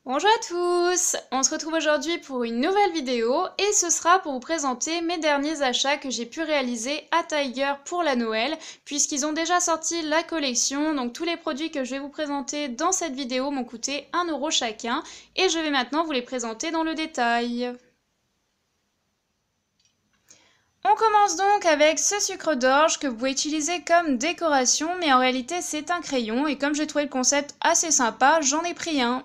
Bonjour à tous! On se retrouve aujourd'hui pour une nouvelle vidéo et ce sera pour vous présenter mes derniers achats que j'ai pu réaliser à Tiger pour la Noël puisqu'ils ont déjà sorti la collection. Donc tous les produits que je vais vous présenter dans cette vidéo m'ont coûté 1 € chacun et je vais maintenant vous les présenter dans le détail. On commence donc avec ce sucre d'orge que vous pouvez utiliser comme décoration mais en réalité c'est un crayon et comme j'ai trouvé le concept assez sympa, j'en ai pris un.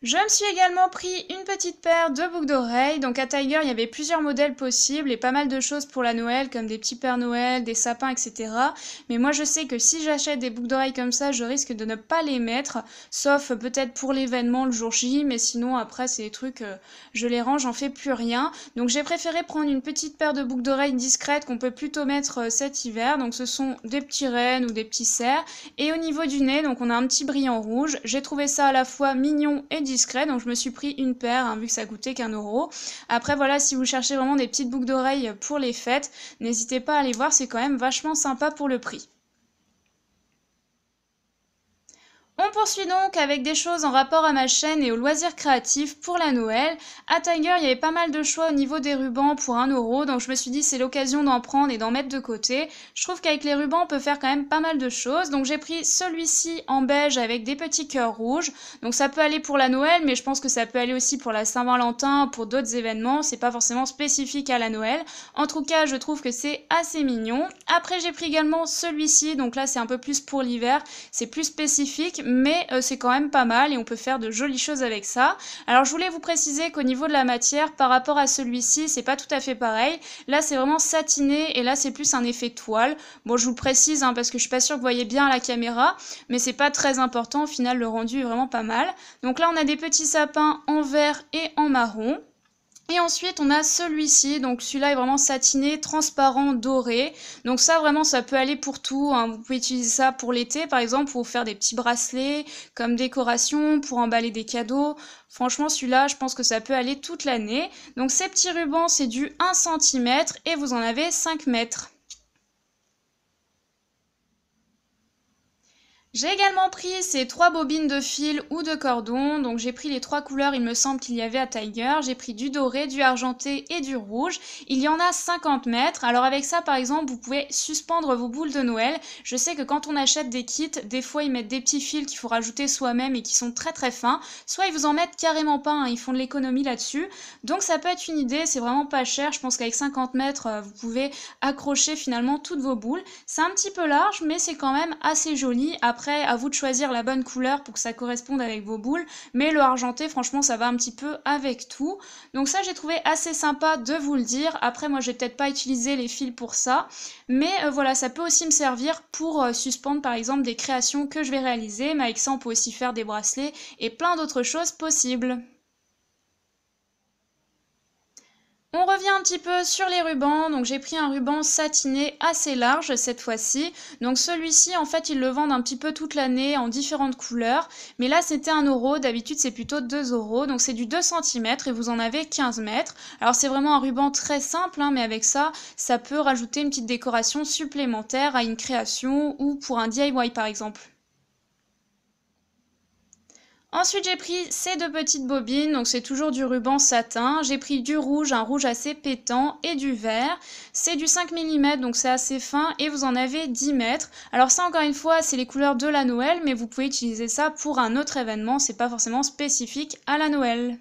Je me suis également pris une petite paire de boucles d'oreilles. Donc à Tiger, il y avait plusieurs modèles possibles et pas mal de choses pour la Noël, comme des petits Pères Noël, des sapins, etc. Mais moi, je sais que si j'achète des boucles d'oreilles comme ça, je risque de ne pas les mettre, sauf peut-être pour l'événement le jour J, mais sinon après, c'est des trucs, je les range, j'en fais plus rien. Donc j'ai préféré prendre une petite paire de boucles d'oreilles discrètes qu'on peut plutôt mettre cet hiver. Donc ce sont des petits rennes ou des petits cerfs. Et au niveau du nez, donc on a un petit brillant rouge. J'ai trouvé ça à la fois mignon et discret, donc je me suis pris une paire, hein, vu que ça coûtait qu'1 €. Après voilà, si vous cherchez vraiment des petites boucles d'oreilles pour les fêtes, n'hésitez pas à aller voir, c'est quand même vachement sympa pour le prix. On poursuit donc avec des choses en rapport à ma chaîne et aux loisirs créatifs pour la Noël. À Tiger, il y avait pas mal de choix au niveau des rubans pour 1 €, donc je me suis dit c'est l'occasion d'en prendre et d'en mettre de côté. Je trouve qu'avec les rubans, on peut faire quand même pas mal de choses. Donc j'ai pris celui-ci en beige avec des petits cœurs rouges. Donc ça peut aller pour la Noël, mais je pense que ça peut aller aussi pour la Saint-Valentin, pour d'autres événements. C'est pas forcément spécifique à la Noël. En tout cas, je trouve que c'est assez mignon. Après, j'ai pris également celui-ci. Donc là, c'est un peu plus pour l'hiver. C'est plus spécifique, mais c'est quand même pas mal et on peut faire de jolies choses avec ça. Alors je voulais vous préciser qu'au niveau de la matière, par rapport à celui-ci, c'est pas tout à fait pareil. Là c'est vraiment satiné et là c'est plus un effet toile. Bon, je vous le précise hein, parce que je suis pas sûre que vous voyez bien à la caméra, mais c'est pas très important, au final le rendu est vraiment pas mal. Donc là on a des petits sapins en vert et en marron. Et ensuite, on a celui-ci, donc celui-là est vraiment satiné, transparent, doré. Donc ça, vraiment, ça peut aller pour tout, hein. Vous pouvez utiliser ça pour l'été, par exemple, pour faire des petits bracelets comme décoration, pour emballer des cadeaux. Franchement, celui-là, je pense que ça peut aller toute l'année. Donc ces petits rubans, c'est du 1 cm et vous en avez 5 mètres. J'ai également pris ces 3 bobines de fil ou de cordon, donc j'ai pris les 3 couleurs, il me semble qu'il y avait à Tiger. J'ai pris du doré, du argenté et du rouge. Il y en a 50 mètres. Alors avec ça, par exemple, vous pouvez suspendre vos boules de Noël. Je sais que quand on achète des kits, des fois ils mettent des petits fils qu'il faut rajouter soi-même et qui sont très très fins. Soit ils vous en mettent carrément pas, hein, ils font de l'économie là-dessus. Donc ça peut être une idée, c'est vraiment pas cher. Je pense qu'avec 50 mètres, vous pouvez accrocher finalement toutes vos boules. C'est un petit peu large, mais c'est quand même assez joli. Après, à vous de choisir la bonne couleur pour que ça corresponde avec vos boules, mais le argenté, franchement, ça va un petit peu avec tout. Donc ça, j'ai trouvé assez sympa de vous le dire. Après, moi, je vais peut-être pas utiliser les fils pour ça, mais voilà, ça peut aussi me servir pour suspendre, par exemple, des créations que je vais réaliser, mais avec ça, on peut aussi faire des bracelets et plein d'autres choses possibles. On revient un petit peu sur les rubans, donc j'ai pris un ruban satiné assez large cette fois-ci. Donc celui-ci, en fait, ils le vendent un petit peu toute l'année en différentes couleurs. Mais là, c'était 1 €, d'habitude c'est plutôt 2 €. Donc c'est du 2 cm et vous en avez 15 mètres. Alors c'est vraiment un ruban très simple, hein, mais avec ça, ça peut rajouter une petite décoration supplémentaire à une création ou pour un DIY par exemple. Ensuite, j'ai pris ces 2 petites bobines, donc c'est toujours du ruban satin. J'ai pris du rouge, un rouge assez pétant, et du vert. C'est du 5 mm, donc c'est assez fin, et vous en avez 10 mètres. Alors ça, encore une fois, c'est les couleurs de la Noël, mais vous pouvez utiliser ça pour un autre événement, c'est pas forcément spécifique à la Noël.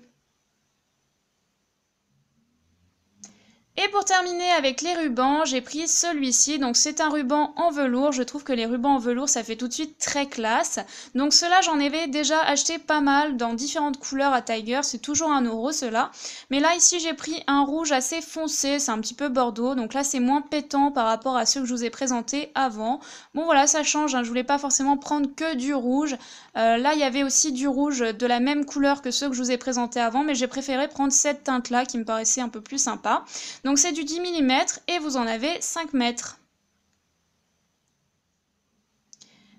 Et pour terminer avec les rubans, j'ai pris celui-ci. Donc c'est un ruban en velours. Je trouve que les rubans en velours, ça fait tout de suite très classe. Donc ceux-là, j'en avais déjà acheté pas mal dans différentes couleurs à Tiger. C'est toujours 1 € ceux-là. Mais là, ici, j'ai pris un rouge assez foncé. C'est un petit peu bordeaux. Donc là, c'est moins pétant par rapport à ceux que je vous ai présentés avant. Bon voilà, ça change, hein. Je voulais pas forcément prendre que du rouge. Là, il y avait aussi du rouge de la même couleur que ceux que je vous ai présentés avant. Mais j'ai préféré prendre cette teinte-là qui me paraissait un peu plus sympa. Donc c'est du 10 mm et vous en avez 5 mètres.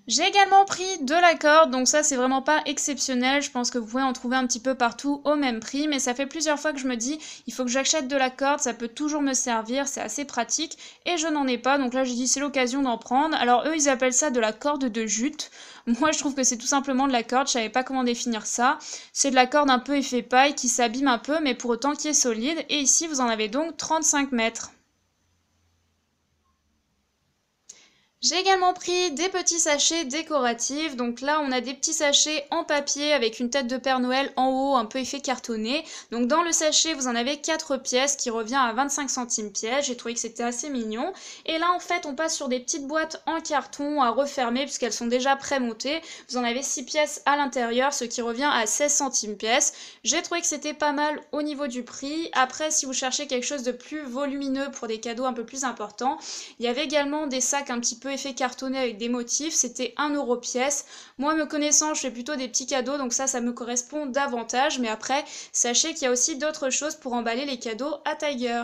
J'ai également pris de la corde, donc ça c'est vraiment pas exceptionnel, je pense que vous pouvez en trouver un petit peu partout au même prix, mais ça fait plusieurs fois que je me dis il faut que j'achète de la corde, ça peut toujours me servir, c'est assez pratique, et je n'en ai pas, donc là j'ai dit c'est l'occasion d'en prendre. Alors eux ils appellent ça de la corde de jute, moi je trouve que c'est tout simplement de la corde, je savais pas comment définir ça, c'est de la corde un peu effet paille qui s'abîme un peu, mais pour autant qui est solide, et ici vous en avez donc 35 mètres. J'ai également pris des petits sachets décoratifs. Donc là, on a des petits sachets en papier avec une tête de Père Noël en haut, un peu effet cartonné. Donc dans le sachet, vous en avez 4 pièces qui revient à 25 centimes pièce. J'ai trouvé que c'était assez mignon. Et là, en fait, on passe sur des petites boîtes en carton à refermer puisqu'elles sont déjà pré-montées. Vous en avez 6 pièces à l'intérieur, ce qui revient à 16 centimes pièce. J'ai trouvé que c'était pas mal au niveau du prix. Après, si vous cherchez quelque chose de plus volumineux pour des cadeaux un peu plus importants, il y avait également des sacs un petit peu effet cartonné avec des motifs, c'était 1 € pièce. Moi, me connaissant, je fais plutôt des petits cadeaux, donc ça me correspond davantage. Mais après, sachez qu'il y a aussi d'autres choses pour emballer les cadeaux à Tiger.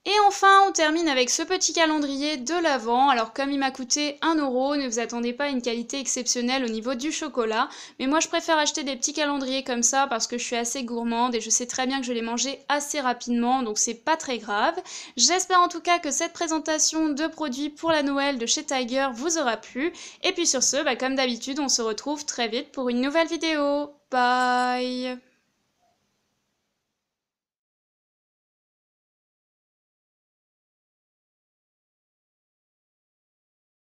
Et enfin, on termine avec ce petit calendrier de l'Avent. Alors comme il m'a coûté 1 €, ne vous attendez pas à une qualité exceptionnelle au niveau du chocolat. Mais moi je préfère acheter des petits calendriers comme ça parce que je suis assez gourmande et je sais très bien que je vais les manger assez rapidement, donc c'est pas très grave. J'espère en tout cas que cette présentation de produits pour la Noël de chez Tiger vous aura plu. Et puis sur ce, comme d'habitude, on se retrouve très vite pour une nouvelle vidéo. Bye!